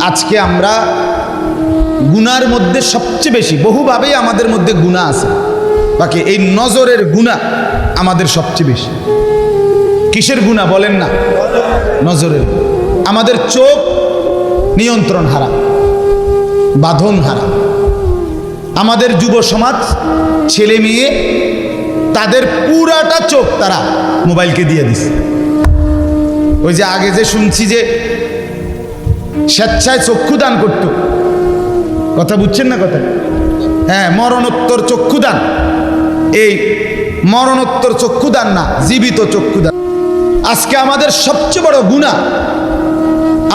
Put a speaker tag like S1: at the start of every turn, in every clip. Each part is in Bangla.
S1: আজকে আমরা গুনার মধ্যে সবচেয়ে বেশি, বহুভাবেই আমাদের মধ্যে গুনাহ আছে, বাকি এই নজরের গুনাহ আমাদের সবচেয়ে বেশি। কিসের গুনাহ বলেন না? নজরের। আমাদের চোখ নিয়ন্ত্রণ হারা, বাঁধন হারা। আমাদের যুব সমাজ, ছেলে মেয়ে, তাদের পুরাটা চোখ তারা মোবাইলকে দিয়ে দিছে। ওই যে আগে যে শুনছি যে স্বেচ্ছায় চক্ষুদান করত, কথা বুঝছেন না কথা? হ্যাঁ, মরণোত্তর চক্ষুদান। এই মরণোত্তর চক্ষুদান না, জীবিত চক্ষুদান। আজকে আমাদের সবচেয়ে বড় গুনাহ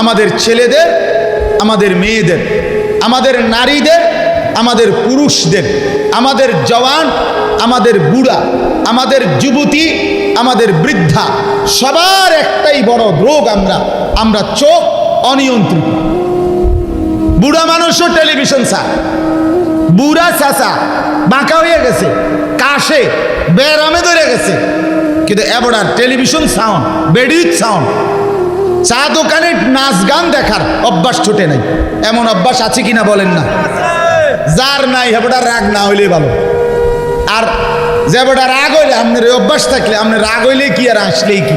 S1: আমাদের ছেলেদের, আমাদের মেয়েদের, আমাদের নারীদের, আমাদের পুরুষদের, আমাদের জওয়ান, আমাদের বুড়া, আমাদের যুবতী, আমাদের বৃদ্ধা, সবার একটাই বড় রোগ। আমরা চোখ অনিয়ন্ত্রিত। বুড়া মানুষও টেলিভিশন চায়, বুড়া চাচা বাঁকা হয়ে গেছে, কাশে বেরামে ধরে গেছে, কিন্তু এবার টেলিভিশন সাউন্ড, বেডিউথ সাউন্ড, চা দোকানে নাচ গান দেখার অভ্যাস ছুটে নাই। এমন অভ্যাস আছে কিনা বলেন না? যার নাই হেবটা রাগ না হইলে ভালো। আর যে বেটা রাগ হইলে, আপনার এই অভ্যাস থাকলে, আপনার রাগ হইলে কি আর আসলেই কি।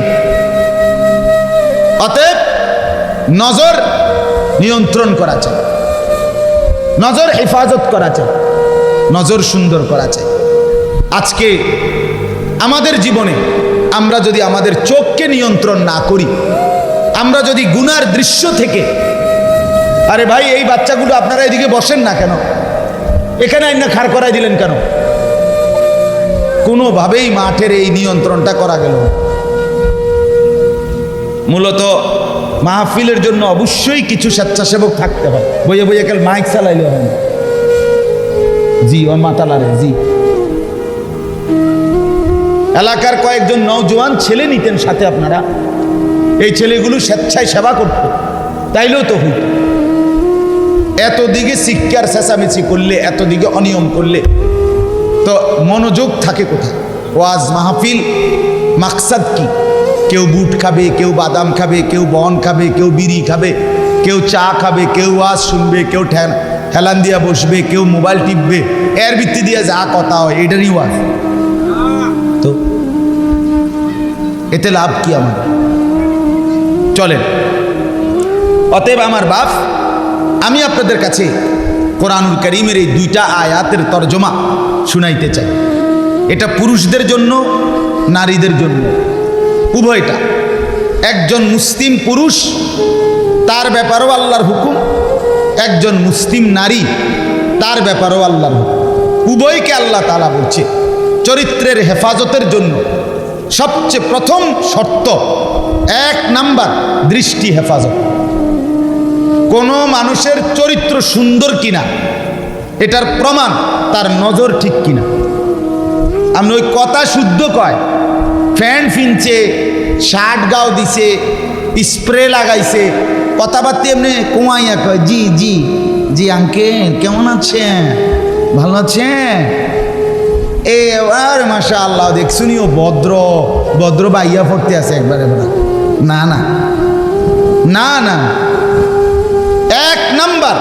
S1: অতএব নজর নিয়ন্ত্রণ করা চাই, নজর হেফাজত করা চাই, নজর সুন্দর করা চাই। আজকে আমাদের জীবনে আমরা যদি আমাদের চোখকে নিয়ন্ত্রণ না করি, আমরা যদি গুনার দৃশ্য থেকে, আরে ভাই এই বাচ্চাগুলো আপনারা এদিকে বসেন না কেন, এখানে আইনা খাড় করাই দিলেন কেন? কোনোভাবেই মাঠের এই নিয়ন্ত্রণটা করা গেল। মূলত মাহফিলের জন্য অবশ্যই কিছু স্বেচ্ছাসেবক থাকতে হয়। বইয়ে বইয়ে কাল মাইক চালাইলে হয় না। জি ওর মাতালারে জি। এলাকার কয়েকজন নওজোয়ান ছেলে নিতেন সাথে আপনারা, এই ছেলেগুলো স্বেচ্ছায় সেবা করত, তাইলেও তো হইত। এত দিকে শিক্ষার চেঁচামেচি করলে, এত দিকে অনিয়ম করলে তো মনোযোগ থাকে কোথায়? ওয়াজ মাহফিল মাকসাদ কি? কেউ বুট খাবে, কেউ বাদাম খাবে, কেউ বন খাবে, কেউ বিড়ি খাবে, কেউ চা খাবে, কেউ ওয়াজ শুনবে, কেউ হেলান দিয়া বসবে, কেউ মোবাইল টিপবে। এর ভিত্তি দিয়ে যা কথা হয় এটারই ওয়াজ। তো এতে লাভ কি আমাদের? চলেন, অতএব আমার বাপ, আমি আপনাদের কাছে কোরআনুল কারীমের এই দুইটা আয়াতের তরজমা শুনাইতে চাই। এটা পুরুষদের জন্য, নারীদের জন্য, উভয়টা। একজন মুসলিম পুরুষ, তার ব্যাপারেও আল্লাহর হুকুম, একজন মুসলিম নারী, তার ব্যাপারেও আল্লাহর হুকুম। উভয়কে আল্লাহ তাআলা বলছে চরিত্রের হেফাজতের জন্য সবচেয়ে প্রথম শর্ত, 1 নাম্বার দৃষ্টি হেফাজত। কোনো মানুষের চরিত্র সুন্দর কিনা এটার প্রমাণ তার নজর ঠিক কিনা। আপনি ওই কথা শুদ্ধ কয়, ফ্যান ফিনছে, শার্ট গাও দিছে, স্প্রে লাগাইছে, কথাবার্তা এমনি কুমাইয়া কয় জি জি জি আঙ্কেল কেমন আছেন, ভালো আছেন, এবার মাশাআল্লাহ দেখছুনিও ভদ্র ভদ্র বাইয়া পড়তে আছে একবারে। না না না না, 1 নাম্বার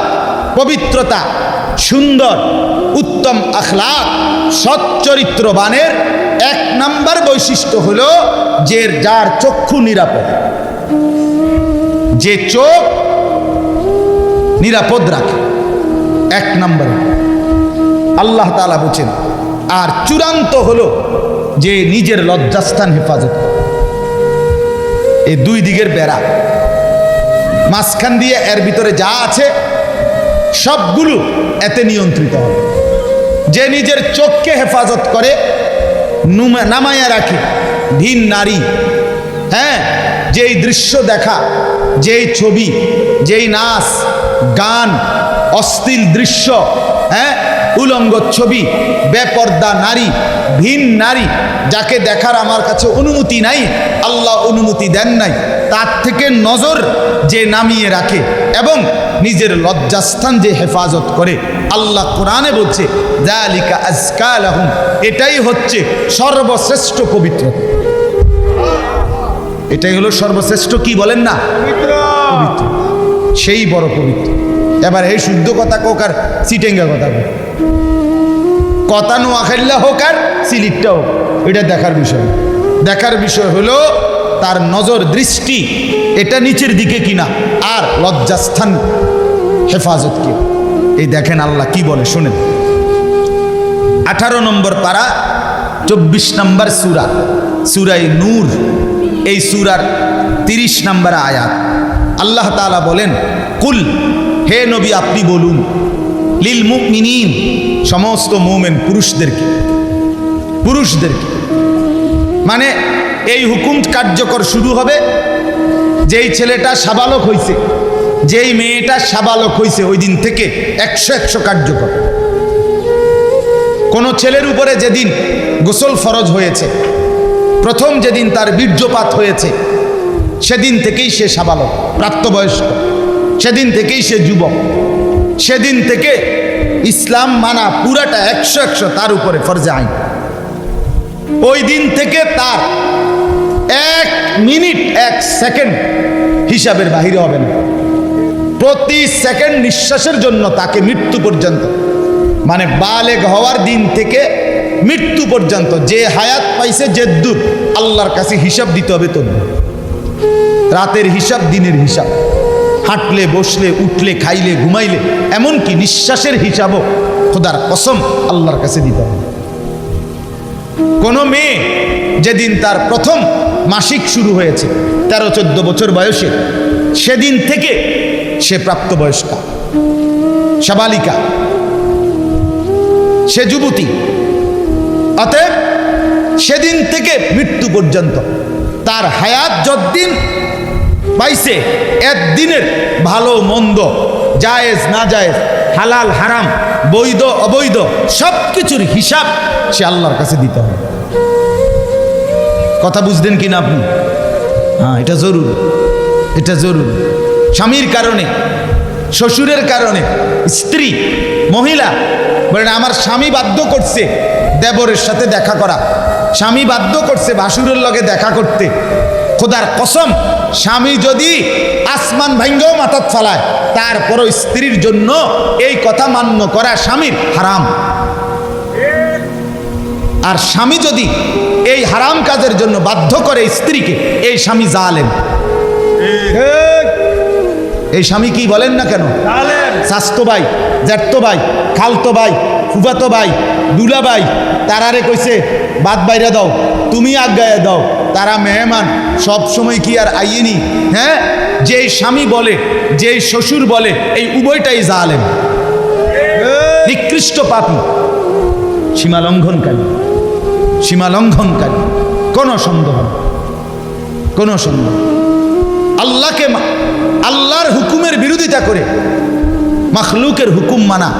S1: পবিত্রতা, সুন্দর, উত্তম আখলাক, সৎ চরিত্রবানের 1 নাম্বার বৈশিষ্ট্য হলো যে যার চক্ষু নিরাপদ, যে চোখ নিরাপদ রাখে। 1 নাম্বার আল্লাহ তাআলা বলেন। আর চূড়ান্ত হলো যে নিজের লজ্জাস্থান হেফাজত। এই 2 দিকের বেড়া, মাঝখান দিয়ে এর ভিতরে যা আছে সবগুলো এতে নিয়ন্ত্রিত হবে। যে নিজের চোখকে হেফাজত করে, নামায়া রাখে, ভিন নারী, হ্যাঁ, যেই দৃশ্য দেখা, যেই ছবি, যেই নাচ গান, অশ্লীল দৃশ্য, হ্যাঁ, উলঙ্গ ছবি, বেপর্দা নারী, ভিন নারী, যাকে দেখার আমার কাছে অনুমতি নাই, আল্লাহ অনুমতি দেন নাই, তার থেকে নজর যে নামিয়ে রাখে এবং নিজের লজ্জাস্থান যে হেফাজত করে, আল্লাহ কোরআনে বলছে যালিকা আজকা লাহুম, এটাই হচ্ছে সর্বশ্রেষ্ঠ পবিত্র। এটাই হলো সর্বশ্রেষ্ঠ কি বলেন না? পবিত্র। সেই বড় পবিত্র। এবার এই শুদ্ধ কথা কোক আর চিটেঙ্গা কথা কোক, কথা নোয়াখাইল্লা হোক আর সিলিটটা হোক, এটা দেখার বিষয়। দেখার বিষয় হলো তার নজর দৃষ্টি এটা নিচের দিকে কিনা, আর লজ্জাস্থান হেফাজত কি। এই দেখেন আল্লাহ কি বলে শুনেন। 18 নম্বর পারা 24 নম্বর সূরা, সূরায়ে নূর, এই সূরার 30 নম্বর আয়াত। আল্লাহ তাআলা বলেন, কুল, হে নবী আপনি বলুন, লিল মুমিনিন, সমস্ত মুমিন পুরুষদেরকে, পুরুষদেরকে মানে এই হুকুম কার্যকর শুরু হবে যেই ছেলেটা সাবালক হইছে, যেই মেয়েটা সাবালক হইছে, ওই দিন থেকে 100 কার্যকর। কোন ছেলের উপরে যেদিন গোসল ফরজ হয়েছে, প্রথম যেদিন তার বীর্যপাত হয়েছে, সেদিন থেকেই সে সাবালক, প্রাপ্তবয়স্ক, সেদিন থেকেই সে যুবক, সেদিন থেকে ইসলাম মানা পুরাটা 100 তার উপরে ফরজে আইন। ওই দিন থেকে তার 1 মিনিট 1 সেকেন্ড হিসাবের বাহিরে হবে না। প্রতি সেকেন্ড নিঃশ্বাসের জন্য তাকে মৃত্যু পর্যন্ত, মানে বালেগ হওয়ার দিন থেকে মৃত্যু পর্যন্ত যে হায়াত পাইছে, যে দূর আল্লাহর কাছে হিসাব দিতে হবে। তো রাতের হিসাব, দিনের হিসাব, হাঁটলে, বসলে, উঠলে, খাইলে, ঘুমাইলে, এমনকি নিঃশ্বাসের হিসাবও খোদার কসম আল্লাহর কাছে দিতে হবে। কোনো মেয়ে যেদিন তার প্রথম মাসিক শুরু হয়েছে 13-14 বছর বয়সে, সেদিন থেকে সে প্রাপ্তবয়স্কা, সাবালিকা, সে যুবতী। অতএব সেদিন থেকে মৃত্যু পর্যন্ত তার হায়াত যতদিন পাইছে, একদিনের ভালো মন্দ, জায়েজ না জায়েজ, হালাল হারাম, বৈধ অবৈধ, সব কিছুর হিসাব সে আল্লাহর কাছে দিতে হবে। কথা বুঝলেন কিনা আপনি? হ্যাঁ, এটা জরুরি, এটা জরুরি। স্বামীর কারণে, শ্বশুরের কারণে, স্ত্রী, মহিলা বলেন আমার স্বামী বাধ্য করছে দেবরের সাথে দেখা করা, স্বামী বাধ্য করছে ভাসুরের লগে দেখা করতে। খোদার কসম, স্বামী যদি আসমান ভাঙ্গেও মাথাত ফালায়, তারপরও স্ত্রীর জন্য এই কথা মান্য করা স্বামীর হারাম। আর স্বামী যদি এই হারাম কাজের জন্য বাধ্য করে স্ত্রীকে, এই স্বামী জালেম। এই স্বামী কি বলেন না কেন? শাস্তো ভাই, জ্যাঠতো ভাই, খালতো ভাই, ফুফাতো ভাই, দুলা ভাই, তারারে কইছে বাদ বাইরে দাও, তুমি আজ্ঞায় দাও, তারা মেহমান, সব সময় কি আর আইয়েনি? হ্যাঁ, যেই স্বামী বলে, যেই শ্বশুর বলে, এই উভয়টাই জালেম, নিকৃষ্ট পাপী, সীমা লঙ্ঘনকারী, সীমা লঙ্ঘনকারী। কোনো সন্দেহ নেই, কোনো সন্দেহ। আল্লাহকে, আল্লাহর হুকুমের বিরোধিতা করে মাখলুকের হুকুম মানা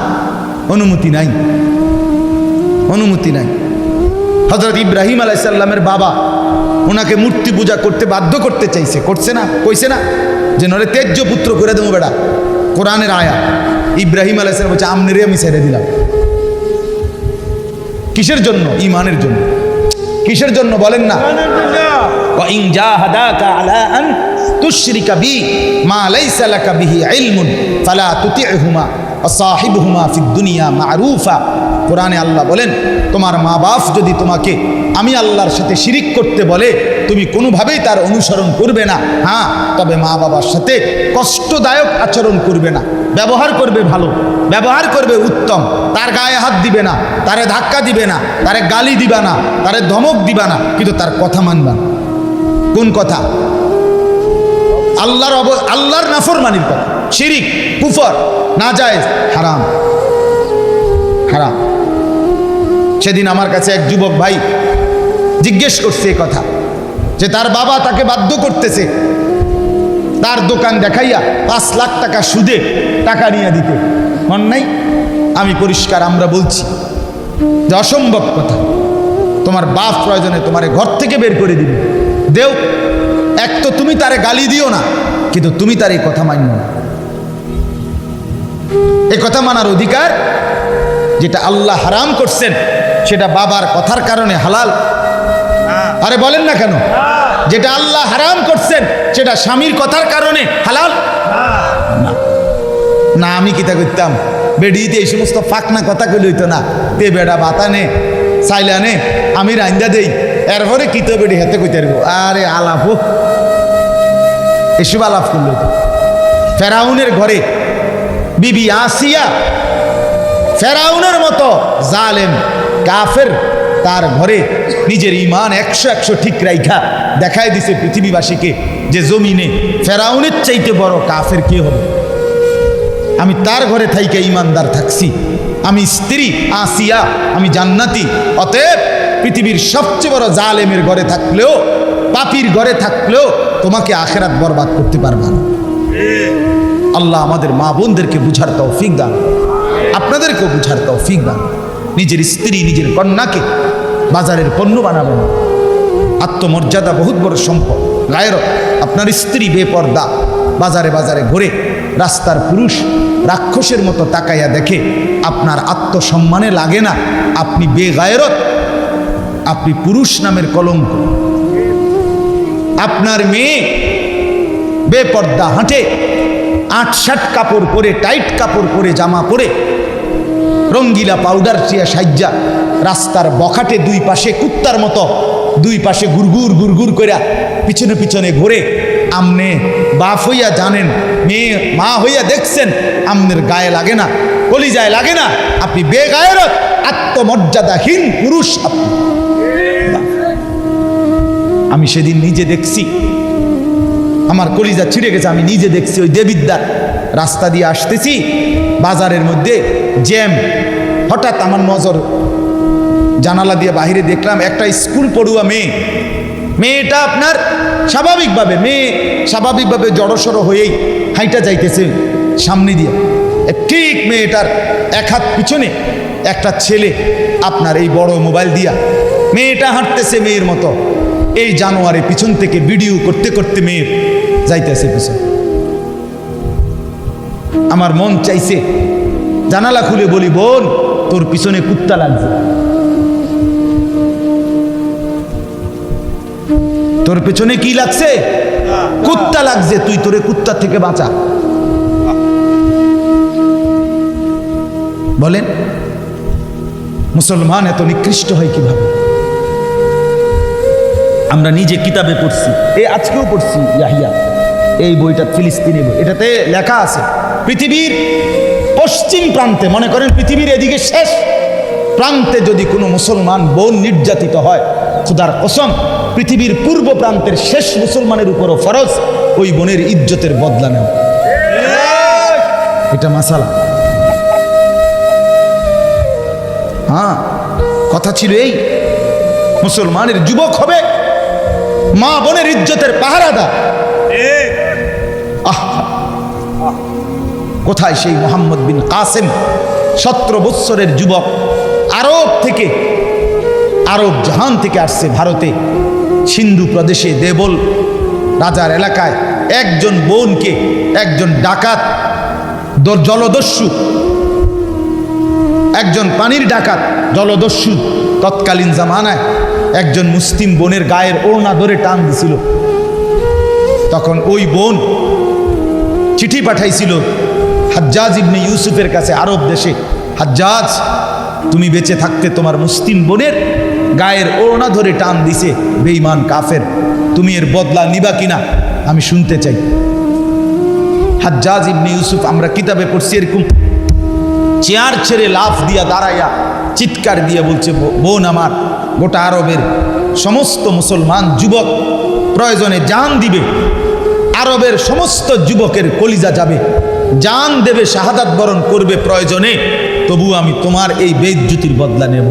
S1: অনুমতি নাই, অনুমতি নাই। হযরত ইব্রাহিম আলাইহিস সালামের বাবা ওনাকে মূর্তি পূজা করতে বাধ্য করতে চাইছে, করছে না? কইছে না যে নরে তেজ্য পুত্র করে দেবো বেটা? কোরআনের আয়াত। ইব্রাহিম আলাইহিস সালাম বলছে আমনেরে আমি ছেড়ে দিলাম। কিসের জন্য? ঈমানের জন্য। কিসের জন্য বলেন না? ওয়া ইন জাহাদাকা আলা আন তুশরিকা বি মা লাইসা লাকা বিহি ইলমুন ফালা তুতি'হুমা ওয়া সাহিবহুমা ফিদ দুনিয়া মা'রুফা। কোরআনে আল্লাহ বলেন, তোমার মা বাপ যদি তোমাকে আমি আল্লাহর সাথে শিরিক করতে বলে, তুমি কোনোভাবেই তার অনুসরণ করবে না। হ্যাঁ, তবে মা বাবার সাথে কষ্টদায়ক আচরণ করবে না, ব্যবহার করবে ভালো, ব্যবহার করবে উত্তম, তার গায়ে হাত দিবে না, তারে ধাক্কা দিবে না, তারে গালি দিবা না, তারে ধমক দিবা না, কিন্তু তার কথা মানবা না। কোন কথা? আল্লাহর নাফরমানির কথা, শিরিক, কুফর, নাজায়েজ, হারাম, হারাম। সেদিন আমার কাছে এক যুবক ভাই জিজ্ঞেস করছে এই কথা, যে তার বাবা তাকে বাধ্য করতেছে তার দোকান দেখাইয়া 5 লাখ টাকা সুদে টাকা নিয়ে দিতে। মন নাই? আমি পরিষ্কার আমরা বলছি যে অসম্ভব কথা। তোমার বাপ প্রয়োজনে তোমারে ঘর থেকে বের করে দিবে, দেও। এক তো তুমি তারে গালি দিও না, কিন্তু তুমি তার এই কথা মানবে না। এই কথা মানার অধিকার, যেটা আল্লাহ হারাম করছেন সেটা বাবার কথার কারণে হালাল। আরে বলেন না কেন? যেটা আল্লাহ হারাম করছেন সেটা স্বামীর কথার কারণে হালাল না। না আমি কিতা করতাম, বেডিতে এই সমস্ত ফাঁকনা কথা কইলে হইতো না। তে বেড়া বাতা নে চাইলা নে আমি রান্দা দেই, এরপরে কিতো বেডি হাতে কইতে পারবো। আরে আলাপ এসব আলাপ করলো। ফেরাউনের ঘরে বিবি আসিয়া ফেরাউনের মতো জালেম কাফের, তার ঘরে নিজের ইমান 100 ঠিক রাইখা দেখায় দিছে পৃথিবীবাসীকে যে জমিনে ফেরাউনের চাইতে বড় কাফের কে হবে। আমি তার ঘরে থাইকে ইমানদার থাকছি, আমি স্ত্রী আসিয়া, আমি জান্নাতি। অতএব পৃথিবীর সবচেয়ে বড় জালেমের ঘরে থাকলেও, পাপীর ঘরে থাকলেও তোমাকে আখেরাত বরবাদ করতে পারবে না। আল্লাহ আমাদের মা বোনদেরকে বুঝার তৌফিক দান, আপনাদেরকেও বুঝার তৌফিক দান। নিজের স্ত্রী নিজের কন্যাকে বাজারের পণ্য বানাবেন না। আত্মমর্যাদা বহুত বড় সম্পদ, গায়রত। আপনার স্ত্রী বেপর্দা বাজারে বাজারে ঘুরে রাস্তার পুরুষ রাক্ষসের মতো তাকাইয়া দেখে, আপনার আত্মসম্মানে লাগে না। আপনি বেগায়রত, আপনি পুরুষ নামের কলঙ্ক। আপনার মেয়ে বেপর্দা হাঁটে, 8-7 কাপড় পরে, টাইট কাপড় পরে, জামা পরে, রঙ্গিলা পাউডার চিয়া সাজ্জা রাস্তার বখাটে দুই পাশে কুত্তার মতো দুই পাশে গুরগুর গুরগুর কইরা পিছনে পিছনে ঘুরে। আমনে বাপ হইয়া জানেন, মেয়ে মা হইয়া দেখছেন, আমনের গায়ে লাগে না, কলিজায় লাগে না। আপনি বেগায়রত, আত্মমর্যাদাহীন পুরুষ আপনি। আমি সেদিন নিজে দেখছি, আমার কলিজা ছিঁড়ে গেছে। আমি নিজে দেখছি, ওই দেবিদ্যার রাস্তা দিয়ে আসতেছি, বাজারের মধ্যে জ্যাম। হঠাৎ আমার নজর জানালা দিয়ে বাহিরে দেখলাম একটা স্কুল পড়ুয়া মেয়েটা আপনার স্বাভাবিকভাবে জড়সড় হয়েই হাইটা যাইতেছে সামনে দিয়ে। ঠিক মেয়েটার এক হাত পিছনে একটা ছেলে আপনার এই বড় মোবাইল দিয়া, মেয়েটা হাঁটতেছে মেয়ের মতো, এই জানোয়ারে পিছন থেকে ভিডিও করতে করতে মেয়ের যাইতেছে পিছন। আমার মন চাইছে জানালা খুলে বলি, বোন তোর পিছনে কুত্তা লাগছে, তোর পেছনে কি লাগছে? কুত্তা লাগছে, তুই তোরে কুত্তা থেকে বাঁচা। বলেন মুসলমান এত নিকৃষ্ট হয় কিভাবে? আমরা নিজে কিতাবে পড়ছি, আজকেও পড়ছি ইয়াহিয়া, এই বইটা ফিলিস্তিনি বই, এটাতে লেখা আছে পৃথিবীর পশ্চিম প্রান্তে, মনে করেন পৃথিবীর এদিকে শেষ প্রান্তে যদি কোনো মুসলমান বোন নির্যাতিত হয়, খোদার কসম পৃথিবীর পূর্ব প্রান্তের শেষ মুসলমানের উপরও ফরজ ওই বোনের ইজ্জতের বদলা নেওয়া। এটা মাসালা। হ্যাঁ, কথা ছিল এই, মুসলমানের যুবক হবে মা বোনের ইজ্জতের পাহারাদার। কোথায় সেই মোহাম্মদ বিন কাসেম, 17 বৎসরের যুবক, আরব জাহান থেকে আসছে ভারতে, সিন্ধু প্রদেশে দেবল রাজার এলাকায় একজন বোনকে একজন ডাকাত, জলদস্যু, একজন পানির ডাকাত জলদস্যু তৎকালীন জামানায় একজন মুসলিম বোনের গায়ের ওড়না ধরে টান দিছিল। তখন ওই বোন চিঠি পাঠাইছিল হাজ্জাজ ইবনে ইউসুফের কাছে আরব দেশে, হাজ্জাজ তুমি বেঁচে থাকতে তোমার মুসলিম বোনের গায়ের ওড়না ধরে টান দিছে বেঈমান কাফের, তুমি এর বদলা নিবা কিনা আমি শুনতে চাই। হাজ্জাজ ইবনে ইউসুফ আমরা কিতাবে পড়ছি, এরকম চেয়ার ছেড়ে লাফ দিয়া দাঁড়াইয়া চিৎকার দিয়ে বলছে, বোন আমার, গোটা আরবের সমস্ত মুসলমান যুবক প্রয়োজনে জান দিবে, আরবের সমস্ত যুবকের কলিজা যাবে, জান দেবে, শাহাদাত বরণ করবে প্রয়োজনে, তবু আমি তোমার এই বেইজ্জতির বদলা নেব।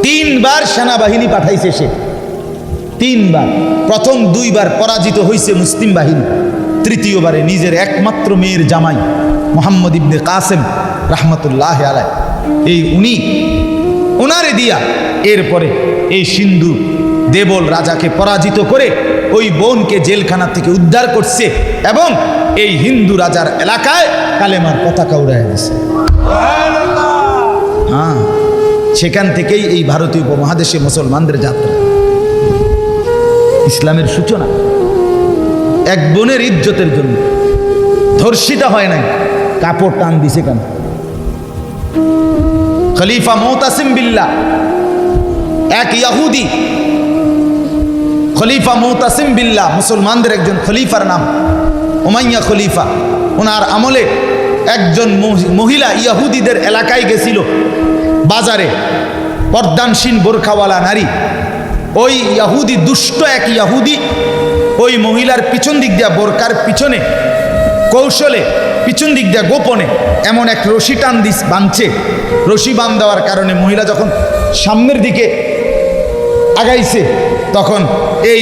S1: 3 বার সেনাবাহিনী পাঠাইছে সে, 3 বার। প্রথম 2 বার পরাজিত হয়েছে মুসলিম বাহিনী, তৃতীয়বারে নিজের একমাত্র মেয়ের জামাই মোহাম্মদ ইবনে কাসেম রাহমাতুল্লাহ আলাইহি, এই ওনারে দিয়া এরপরে এই সিন্ধু দেবল রাজাকে পরাজিত করে ওই বোনকে জেলখানা থেকে উদ্ধার করছে এবং এই হিন্দু রাজার এলাকায় কালেমার পতাকা উড়ায় দিয়েছে। হ্যাঁ, সেখান থেকেই এই ভারতীয় উপমহাদেশে মুসলমানদের যাত্রা। ইসলামের সূচনা এক বোনের ইজ্জতের জন্য ধর্ষিতা হয় নাই, কাপড় টান দিছে কেন? খলিফা মুতাসিম বিল্লাহ, এক ইহুদি খলিফা মুতাসিম বিল্লাহ, মুসলমানদের একজন খলিফার নাম উমাইয়া খলিফা। ওনার আমলে একজন মহিলা ইহুদিদের এলাকায় গেছিল, বাজারে পর্দানসীন বোরখাওয়ালা নারী। ওই ইহুদি, দুষ্ট এক ইহুদি ওই মহিলার পিছন দিক দিয়া, বোরকার পিছনে কৌশলে পিছন দিক দিয়া গোপনে এমন এক রশি টান দিস বাঁধছে। রশি বাঁধ দেওয়ার কারণে মহিলা যখন সামনের দিকে আগাইছে, তখন এই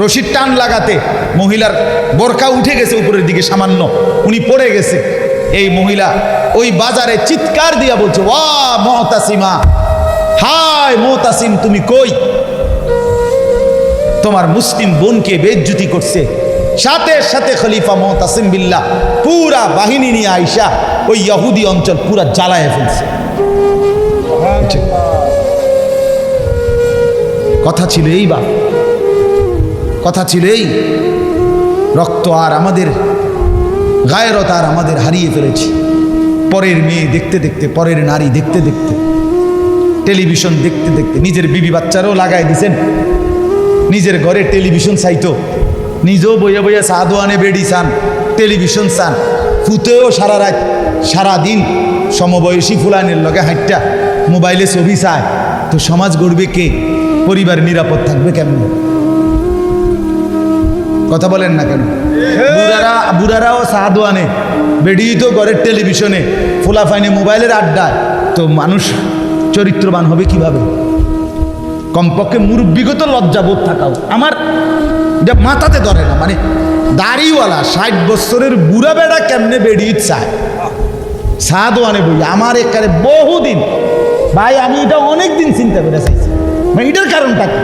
S1: রশির টান লাগাতে মহিলার বোরকা উঠে গেছে উপরের দিকে সামান্য, উনি পড়ে গেছে। এই মহিলা ওই বাজারে চিৎকার দিয়া বলছে, ওয়া মুতাসিমা, হায় মুতাসিম তুমি কই? তোমার মুসলিম বোনকে বেইজ্জতি করছে। সাথে সাথে খলিফা মুতাসিম বিল্লাহ পুরা বাহিনী নিয়ে আইসা ওই ইহুদি অঞ্চল পুরা জ্বালায় ফেলছে। কথা ছিল এই, বা কথা ছিল এই, রক্ত আর আমাদের গায়রত আর আমাদের হারিয়ে ফেলেছি। পরের মেয়ে দেখতে দেখতে, পরের নারী দেখতে দেখতে, টেলিভিশন দেখতে দেখতে নিজের বিবি বাচ্চারও লাগাই দিছেন। নিজের ঘরে টেলিভিশন চাইতো, নিজেও বইয়া বইয়া চা দোয়ানে বেড়ি চান, টেলিভিশন চান, ফুতেও সারা রাত সারাদিন সমবয়সী ফুলানের লগে হাঁটটা মোবাইলে ছবি চায়। তো সমাজ গড়বে কে? পরিবার নিরাপদ থাকবে কেমন? কথা বলেন না কেন? বুড়ারাও চা দোয়ানে, বেড়ি তো ঘরের টেলিভিশনে, ফুলা ফাইনে মোবাইলের আড্ডায়, তো মানুষ চরিত্রবান হবে কিভাবে? কমপক্ষে মুরব্বিগত লজ্জাবোধ থাকাও আমার এটা মাথাতে ধরে না। মানে দাড়িওয়ালা 60 বছরের বুড়া বেড়া কেমনে বেড়ি চায় চা দোয়ানে বই? আমার একারে বহুদিন ভাই, আমি এটা অনেকদিন চিন্তা করে চাইছি, মানে এটার কারণটা কি?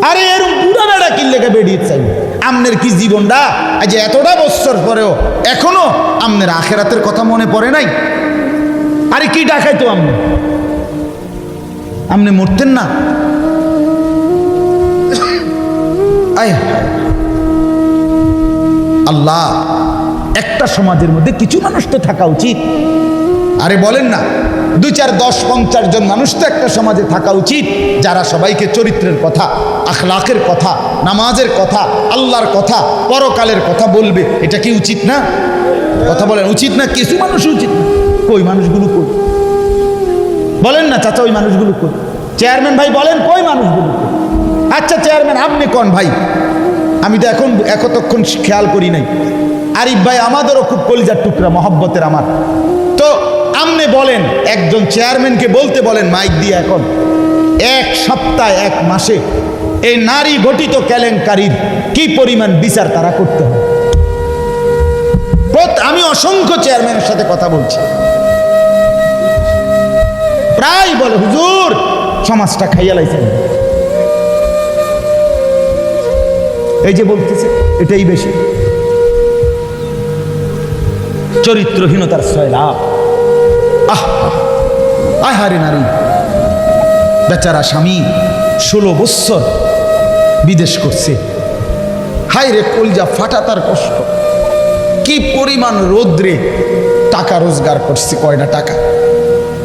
S1: আরে এরকম বুড়া বেড়া কি লেগে বেড়িয়ে চাই? আমনের কি জীবনটা আজ এতটা বছর পরেও এখনো আমনের আখেরাতের কথা মনে পড়ে নাই? আরে কি ডাকাইতো আমনে মরতেন না? আল্লাহ, একটা সমাজের মধ্যে কিছু মানুষ তো থাকা উচিত। আরে বলেন না, 2, 4, 10, 50 জন মানুষ তো একটা সমাজে থাকা উচিত, যারা সবাইকে চরিত্রের কথা, আখলাকের কথা, নামাজের কথা, আল্লাহর কথা, পরকালের কথা বলবে। এটা কি উচিত না? কথা বলেন, উচিত না? কিছু মানুষ উচিত না। কই মানুষগুলো কই? বলেন না চাচা, ওই মানুষগুলো কই? চেয়ারম্যান ভাই বলেন, কই মানুষগুলো কই? আচ্ছা চেয়ারম্যান আপনি কোন ভাই? আমি তো এতক্ষণ খেয়াল করি নাই। আরিফ ভাই আমাদেরও খুব কলিজার টুকরা, মহব্বতের আমার। তো আপনি বলেন, একজন চেয়ারম্যানকে বলতে বলেন মাইক দিয়ে, এখন 1 সপ্তাহে 1 মাসে এই নারী ঘটিত কেলেঙ্কারির কি পরিমাণ বিচার তারা করতে হবে? আমি অসংখ্য চেয়ারম্যানের সাথে কথা বলছি, প্রায় বলে হুজুর সমাজটা খাইয়া লাইছেন। এই যে বলতেছে এটাই বেশি, চরিত্রহীনতার সয়লাভ। আহারে নারী, বেচারা স্বামী 16 বছর বিদেশ করছে, হায় রে কলজা ফাটা তার কষ্ট। কি পরিমাণ রোদ্রে টাকা রোজগার করছে, কয়টা টাকা।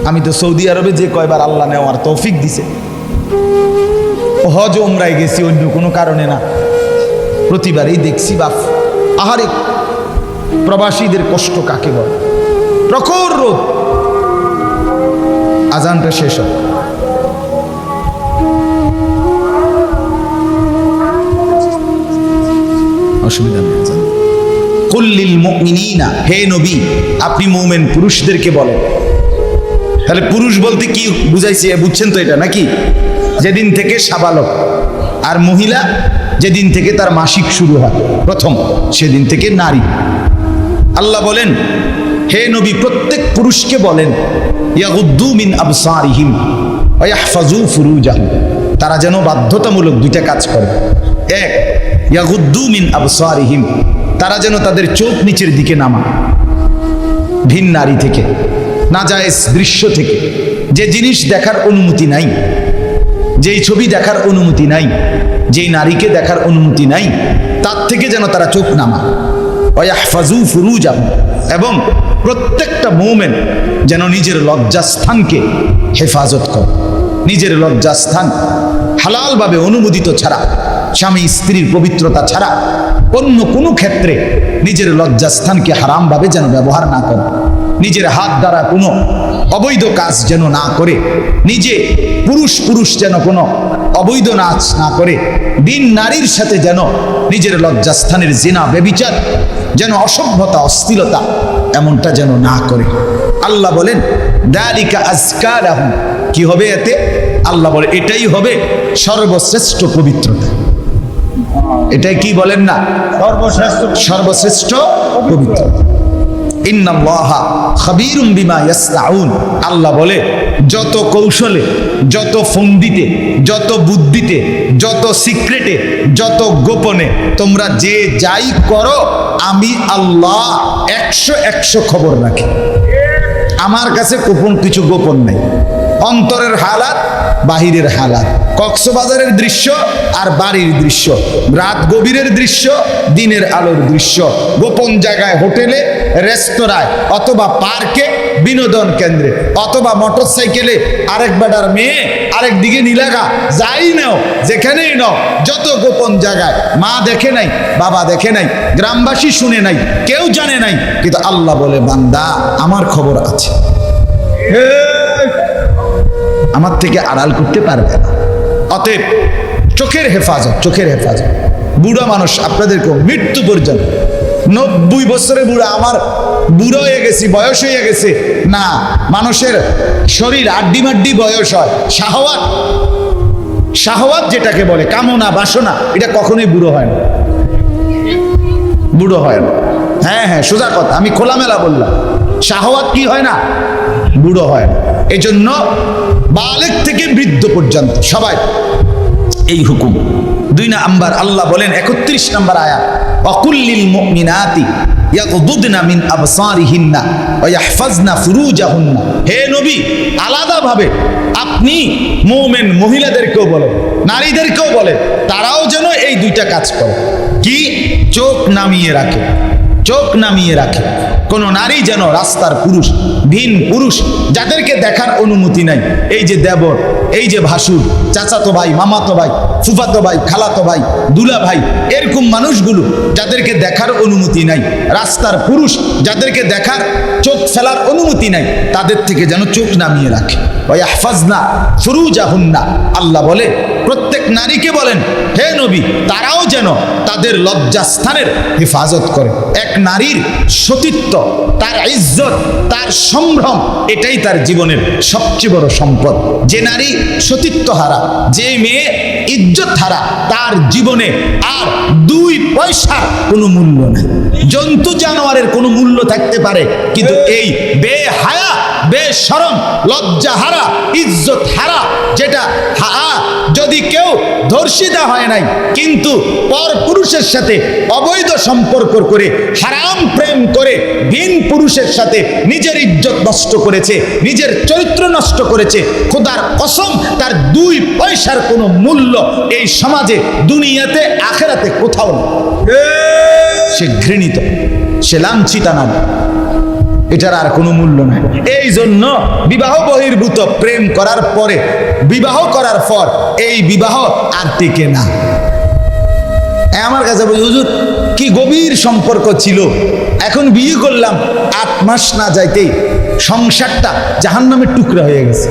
S1: আমি তো সৌদি আরবে যে কয়বার আল্লাহ নেওয়ার তৌফিক দিছে, হজ উমরায় গেছি অন্য কোনো কারণে না, প্রতিবারেই দেখছি বাপ, আহারে প্রবাসীদের কষ্ট কাকে বলে। প্রখর রোদ, আজানটা শেষ হয়, অসুবিধা নেই। কুল্লিল মুমিনিনা, হে নবী আপনি মুমিন পুরুষদেরকে বলেন। তাহলে পুরুষ বলতে কি বুঝাইছে বুঝছেন তো এটা নাকি? যেদিন থেকে সাবালক, আর মহিলা যেদিন থেকে তার মাসিক শুরু হয় প্রথম, সেদিন থেকে নারী। আল্লাহ বলেন, হে নবী প্রত্যেক পুরুষকে বলেন, ইয়াগুদ্দু মিন আবসারিহিম ওয়া ইয়াহফাজু ফুরুজাহুম, তারা যেন বাধ্যতামূলক 2টা কাজ করে। 1, ইয়াগুদ্দু মিন আবসারিহিম, তারা যেন তাদের চোখ নিচের দিকে নামায়, ভিন নারী থেকে, নাজায়েজ দৃশ্য থেকে, যে জিনিস দেখার অনুমতি নাই যেই ছবি দেখার অনুমতি নাই, যেই নারীকে দেখার অনুমতি নাই, তার থেকে যেন তারা চোখ নামায়। ওয়াহফাজু ফুরুজাহুম, এবং প্রত্যেকটা মুমিন যেন নিজের লজ্জাস্থানকে হেফাজত করে। নিজের লজ্জাস্থান হালালভাবে অনুমোদিত ছাড়া, স্বামী স্ত্রীর পবিত্রতা ছাড়া অন্য কোনো ক্ষেত্রে নিজের লজ্জাস্থানকে হারামভাবে যেন ব্যবহার না করে। নিজের হাত দ্বারা কোনো অবৈধ কাজ যেন না করে, নিজে পুরুষ যেন কোনো অবৈধ নাচ না করে, বিন নারীর সাথে যেন নিজের লজ্জাস্থানের জিনা বেবিচার, যেন অসভ্যতা অশ্লীলতা এমনটা যেন না করে। আল্লাহ বলেন যালিকা আযকা লাহুম, কি হবে এতে? আল্লাহ বলে এটাই হবে সর্বশ্রেষ্ঠ পবিত্রতা। এটাই কি বলেন না? সর্বশ্রেষ্ঠ পবিত্রতা। ইন্নাল্লাহা খাবীরুম বিমা ইয়াসনাউন, আল্লাহ বলে যত কৌশলে, যত ফন্দিতে, যত বুদ্ধিতে, যত সিক্রেটে, যত গোপনে তোমরা যে যাই করো, আমি আল্লাহ 100 খবর রাখি। আমার কাছে গোপন কিছু গোপন নেই। অন্তরের হালাত, বাহিরের হালাত, কক্সবাজারের দৃশ্য আর বাড়ির দৃশ্য, রাত গভীরের দৃশ্য, দিনের আলোর দৃশ্য, গোপন জায়গায়, হোটেলে, রেস্তোরাঁয়, অথবা পার্কে, বিনোদন কেন্দ্রে, অথবা মোটর সাইকেলে আরেক বেটার মেয়ে, আরেক দিকে নীলাগা, যাই নাও, যেখানেই নাও, যত গোপন জায়গায়, মা দেখে নাই, বাবা দেখে নাই, গ্রামবাসী শুনে নাই, কেউ জানে নাই, কিন্তু আল্লাহ বলে বান্দা আমার খবর আছে, আমার থেকে আড়াল করতে পারবে না। অতএব চোখের হেফাজত, চোখের হেফাজত। বুড়া মানুষ আপনাদেরকে মৃত্যু পর্যন্ত, 90 বছরে বুড়া, আমার বুড়ো হয়ে গেছি, বয়স হয়ে গেছে না, মানুষের শরীর আড্ডি মাড্ডি বয়স হয়। শাহওয়াত যেটাকে বলে, কামনা বাসনা, এটা কখনোই বুড়ো হয় না, বুড়ো হয় না। হ্যাঁ, সোজা কথা, আমি খোলামেলা বললাম, শাহওয়াত কি হয় না? বুড়ো হয় না। এই জন্য বালেগ থেকে বৃদ্ধ পর্যন্ত সবাই এই হুকুম। 2 নাম্বার আল্লাহ বলেন 31 নম্বর আয়াত, ওয়াকুল্লিল মুমিনাতি ইয়াগদুদনা মিন আবসারিহিন্না ওয়া ইয়াহফাজনা ফুরুজাহুন্না। হে নবী, আলাদাভাবে আপনি মুমিন মহিলাদেরকেও বলেন, নারীদেরকেও বলেন, তারাও যেন এই 2টা কাজ করে। কি? চোখ নামিয়ে রাখে, চোখ নামিয়ে রাখে। কোন নারী যেন রাস্তার পুরুষ, ভিন পুরুষ, যাদেরকে দেখার অনুমতি নাই, এই যে দেবর, এই যে ভাসুর, চাচাতো ভাই, মামাতো ভাই, ফুফাতো ভাই, খালাতো ভাই, দুলা ভাই, এরকম মানুষগুলো যাদেরকে দেখার অনুমতি নাই, রাস্তার পুরুষ যাদেরকে দেখার, চোখ ফেলার অনুমতি নাই, তাদের থেকে যেন চোখ নামিয়ে রাখে। ওয়া ইয়াহফাজনা ফুরুজাহুন্না, আল্লাহ বলে প্রত্যেক নারীকে বলেন, হে নবী, তারাও যেন তাদের লজ্জাস্থানের হেফাজত করে। এক নারীর সতীত্ব, তার ইজ্জত, তার সম্ভ্রম, এটাই তার জীবনের সবচেয়ে বড় সম্পদ। যে নারী সতীত্ব হারা, যে মেয়ে ইজ্জত হারা, তার জীবনে আর 2 পয়সার কোনো মূল্য নেই। জন্তু জানোয়ারের কোনো মূল্য থাকতে পারে, কিন্তু এই বেহায়া, বেশরম, লজ্জা হারা, ইজ্জত হারা, যেটা যদি কেউ ধর্ষিতা হয় নাই, কিন্তু পর পুরুষের সাথে অবৈধ সম্পর্ক করে, হারাম প্রেম করে, ভিন পুরুষের সাথে নিজের ইজ্জত নষ্ট করেছে, নিজের চরিত্র নষ্ট করেছে, খোদার কসম তার 2 পয়সার কোনো মূল্য এই সমাজে, দুনিয়াতে, আখেরাতে কোথাও নেই। সে ঘৃণিত, সে লাঞ্ছিতা নাম, এটার আর কোনো মূল্য নাই। এই জন্য বিবাহ বহির্ভূত প্রেম করার পরে, বিবাহ করার পর এই বিবাহ আর টিকে না। আমার কাছে বলি, হুজুর কি গভীর সম্পর্ক ছিল, এখন বিয়ে করলাম, 8 মাস না যাইতেই সংসারটা জাহান্নামের টুকরা হয়ে গেছে।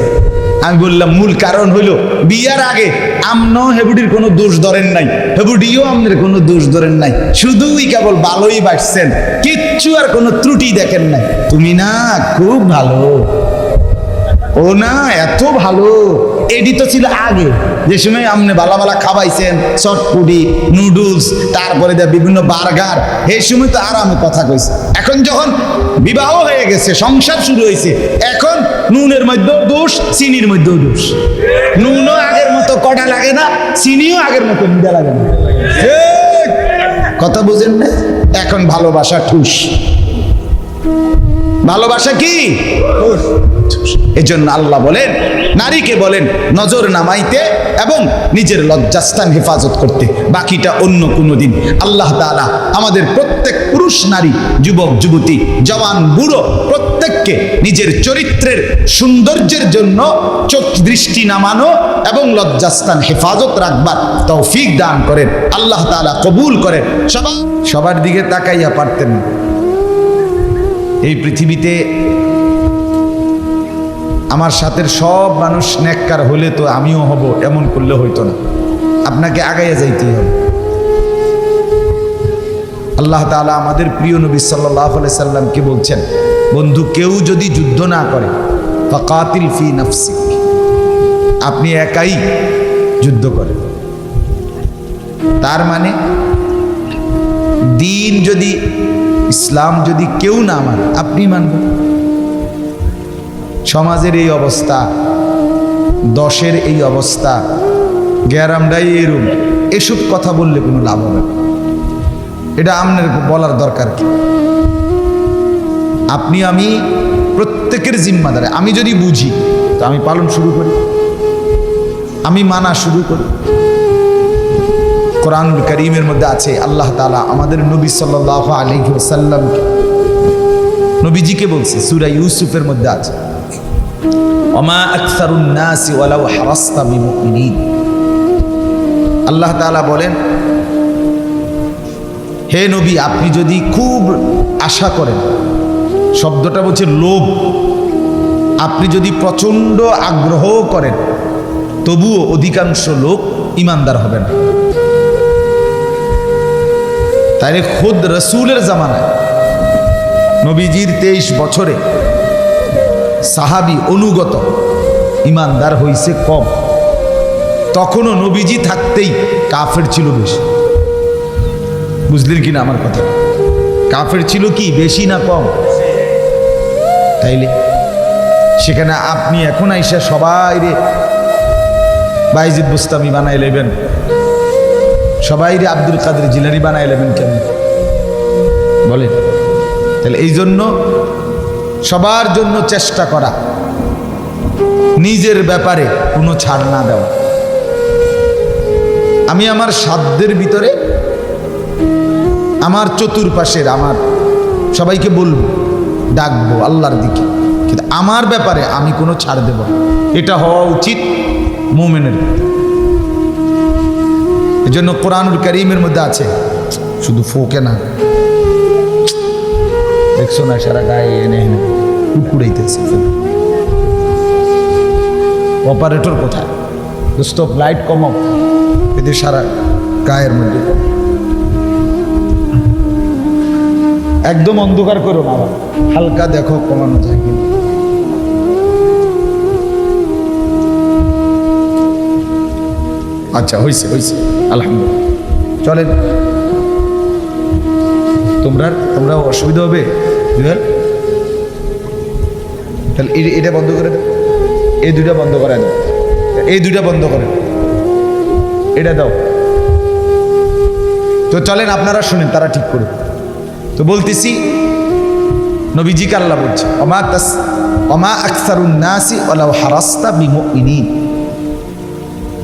S1: আমি বললাম মূল কারণ হইল, বিয়ার আগে আমনো হেবুডির কোনো দোষ ধরেন নাই, হেবুডিও আমাদের কোনো দোষ ধরেন নাই, শুধুই কেবল ভালোই বাসছেন, কিচ্ছু আর কোনো ত্রুটি দেখেন নাই। তুমি না খুব ভালো, ও না এত ভালো, এটি তো ছিল আগে, যে সময় আপনি বালা বালা খাওয়াইছেন, চটপুটি, নুডলস, তারপরে বিভিন্ন বার্গার, এই সময় তো আর আমি কথা কইছি। এখন যখন বিবাহ হয়ে গেছে, সংসার শুরু হয়েছে, এখন নুনের মধ্যেও দোষ, চিনির মধ্যেও দোষ। নুনও আগের মতো কড়া লাগে না, চিনিও আগের মতো মিঠা লাগে না। কথা বুঝেন না? এখন ভালোবাসা ঠুস। ভালোবাসা কি? এজন্য আল্লাহ বলেন, নারীকে বলেন নজর নামাইতে এবং নিজের লজ্জাস্থান হেফাজত করতে, বাকিটা অন্য কোনো দিন। আল্লাহ তাআলা আমাদের প্রত্যেক পুরুষ নারী, যুবক যুবতী, জওয়ান বুড়ো প্রত্যেককে নিজের চরিত্রের সৌন্দর্যের জন্য চোখ দৃষ্টি নামানো এবং লজ্জাস্থান হেফাজত রাখবার তৌফিক দান করেন। আল্লাহ তাআলা কবুল করেন। সবার দিকে তাকাইয়া পারতেন না। এই পৃথিবীতে আমার সাথে সব মানুষ নেককার হলে তো আমিও হব, এমন করলে হইতো না। আপনাকে আগাইয়া যাইতেই হবে। আল্লাহ তাআলা আমাদের প্রিয় নবী সাল্লাল্লাহু আলাইহি সাল্লামকে বলছেন, বন্ধু কেউ যদি যুদ্ধ না করে ফাকাতিল ফি নাফসিক, আপনি একাই যুদ্ধ করেন। তার মানে দিন যদি, ইসলাম যদি কেউ না মানে আপনি মানবেন। সমাজের এই অবস্থা, দশের এই অবস্থা, গ্যারামডাই এরূপ, এসব কথা বললে কোনো লাভ হবে না। এটা আপনার বলার দরকার কি? আপনি আমি প্রত্যেকের জিম্মাদার। আমি যদি বুঝি তো আমি পালন শুরু করি, আমি মানা শুরু করি। কোরআনুল কারীমের মধ্যে আছে, আল্লাহ তাআলা আমাদের নবী সাল্লাল্লাহু আলাইহি ওয়াসাল্লামকে, নবীজিকে বলছে, সূরা ইউসুফের মধ্যে আছে, ওমা আকসারুন নাসি ওয়ালাউ হারাসতা বিমুমিনিন। আল্লাহ তাআলা বলেন, হে নবী আপনি যদি খুব আশা করেন, শব্দটা বলছে লোভ, আপনি যদি প্রচন্ড আগ্রহ করেন, তবুও অধিকাংশ লোক ইমানদার হবে না। তাইলে খুদ রসুলের জামানায় নবীজির 23 বছরে সাহাবী অনুগত ইমানদার হইছে কম। তখনও নবীজি থাকতেই কাফের ছিল বেশি। বুঝলেন কিনা আমার কথা? কাফের ছিল কি বেশি না কম? তাইলে সেখানে আপনি এখন আইসা সবাই রে বাইজিদ বুস্তামি বানাই লেবেন, সবাই রে আব্দুল কাদের জিলানী বানাই লেবেন কেমন বলেন? তাহলে এই জন্য সবার জন্য চেষ্টা করা, নিজের ব্যাপারে কোনো ছাড় না দেওয়া। আমি আমার সাধ্যের ভিতরে আমার চতুর্পাশের আমার সবাইকে বলবো, ডাকবো আল্লাহর দিকে, কিন্তু আমার ব্যাপারে আমি কোনো ছাড় দেব না। এটা হওয়া উচিত মুমিনের। এজন্য কোরআনুল কারীমের মধ্যে আছে, শুধু ফোকে না, দেখছো না সারা গায়ে এনে এনে কুকুরাইতেছে। অপারেটর কোথায়? দোস্ত লাইট কমাও, এতে সারা গায়ের মধ্যে। একদম অন্ধকার করো না, হালকা দেখো কমানো যায় কিনা। আচ্ছা হয়েছে হয়েছে, আলহামদুলিল্লাহ। চলেন, তোমরা অসুবিধা হবে জুয়েল, তাহলে এটা বন্ধ করে দাও, এই দুইটা বন্ধ করে দাও, এই দুইটা বন্ধ করে এটা দাও। তো চলেন আপনারা শুনেন, তারা ঠিক করুন। তো বলতেছি, নবীজিকে আল্লাহ বলছে, ওমা আকসারুন নাসি ওয়ালাউ হারাসতা বিমুমিনিন।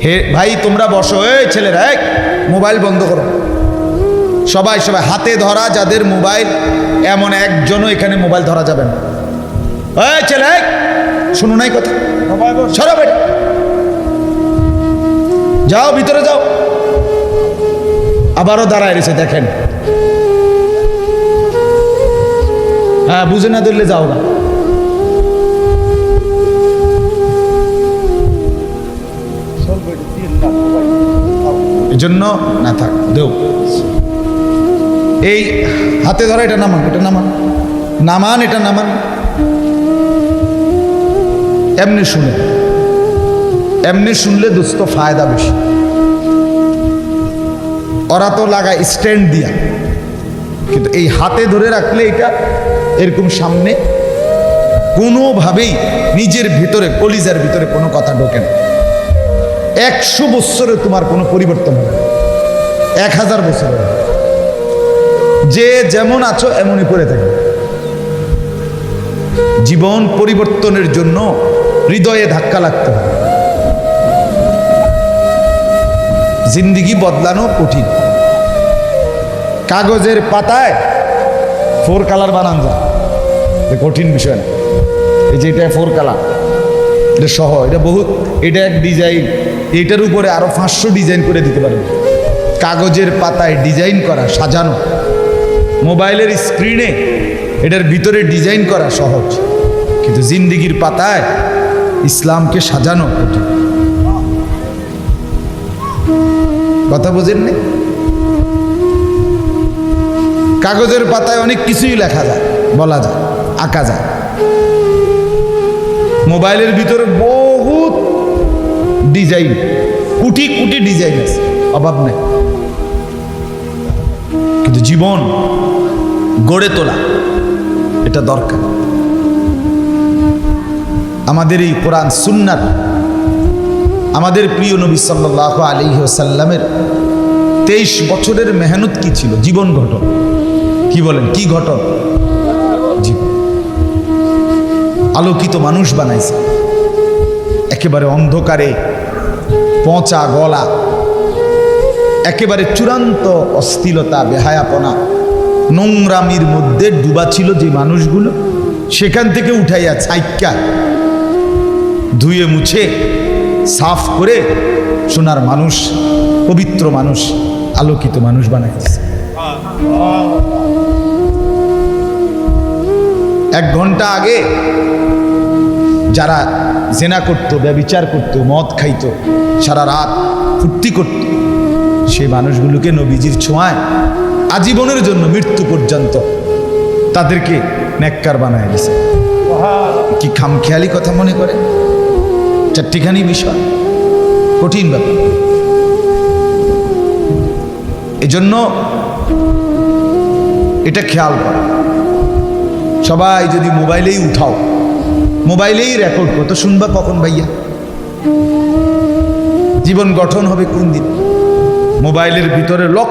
S1: হে ভাই তোমরা বসো, এই ছেলেরা মোবাইল বন্ধ করো। সবাই সবাই হাতে ধরা যাদের মোবাইল, এমন একজনও এখানে মোবাইল ধরা যাবে না। এই ছেলে শুনো নাই কথা, সরো বেটা, যাও ভিতরে যাও। আবারও দাঁড়ায় রয়েছে, দেখেন। হ্যাঁ বুঝে না ধরলে যাও না। এজন্য না থাক দেও। এই হাতে ধরা এটা নামান, এটা নামান, নামান, এটা নামান। এমনি শুনে, এমনি শুনলে দোস্ত ফায়দা বেশি। ওরা তো লাগায় স্ট্যান্ড দিয়া, কিন্তু এই হাতে ধরে রাখলে এটা এরকম সামনে, কোনোভাবেই নিজের ভিতরে কলিজার ভিতরে কোনো কথা ঢোকে না। 100 বছরে তোমার কোনো পরিবর্তন হবে, 1000 বছর হবে। যে যেমন আছো এমনই পড়ে থাকবে। জীবন পরিবর্তনের জন্য হৃদয়ে ধাক্কা লাগতে হবে। জিন্দিগি বদলানো কঠিন। কাগজের পাতায় 4 কালার বানান যায়, কঠিন বিষয় না। এই যে এটা 4 কালার, এটা সহ, এটা বহুত, এটা এক ডিজাইন, এটার উপরে আরো 500 ডিজাইন করে দিতে পারবে। কাগজের পাতায় ডিজাইন করা, সাজানো, মোবাইলের স্ক্রিনে এটার ভিতরে ডিজাইন করা সহজ, কিন্তু জিন্দিগির পাতায় ইসলামকে সাজানো কঠিন। কথা বোঝেননি? কাগজের পাতায় অনেক কিছুই লেখা যায়, বলা যায়, আঁকা যায়। মোবাইলের ভিতরে বহুত ডিজাইন, কোটি কোটি ডিজাইন আছে, অভাব নেই। কিন্তু জীবন গড়ে তোলা এটা দরকার। আমাদের এই কোরআন সুন্নাত, আমাদের প্রিয় নবী সাল্লাল্লাহু আলাইহি ওয়াসাল্লামের 23 বছরের মেহনত কি ছিল? জীবন ঘটন। কি বলেন, কি ঘটন? জীবন। আলোকিত মানুষ বানাইছে, একেবারে অন্ধকারে পচা গলা, একেবারে চূড়ান্ত অস্থিরতা, বেহায়াপনা, নোংরামির মধ্যে ডুবা ছিল যে মানুষগুলো, সেখান থেকে উঠাইয়া ছাইক্কা ধুয়ে মুছে সাফ করে সোনার মানুষ, পবিত্র মানুষ, আলোকিত মানুষ বানাইছে। 1 ঘন্টা আগে যারা জেনা করতো, ব্যভিচার করতো, মদ খাইতো, সারা রাত ফুর্তি করত, সেই মানুষগুলোকে নবীজির ছোঁয়ায় আজীবনের জন্য মৃত্যু পর্যন্ত তাদেরকে নেককার বানায় দিয়েছে। কি খামখেয়ালি কথা মনে করে? 4টিখানি বিষয়, কঠিন ব্যাপার। এজন্য এটা খেয়াল করা। সবাই যদি মোবাইলেই উঠাও, মোবাইলেই রেকর্ড করতো, শুনবা কখন ভাইয়া? জীবন গঠন হবে কোন দিন? মোবাইলের ভিতরে লক্ষ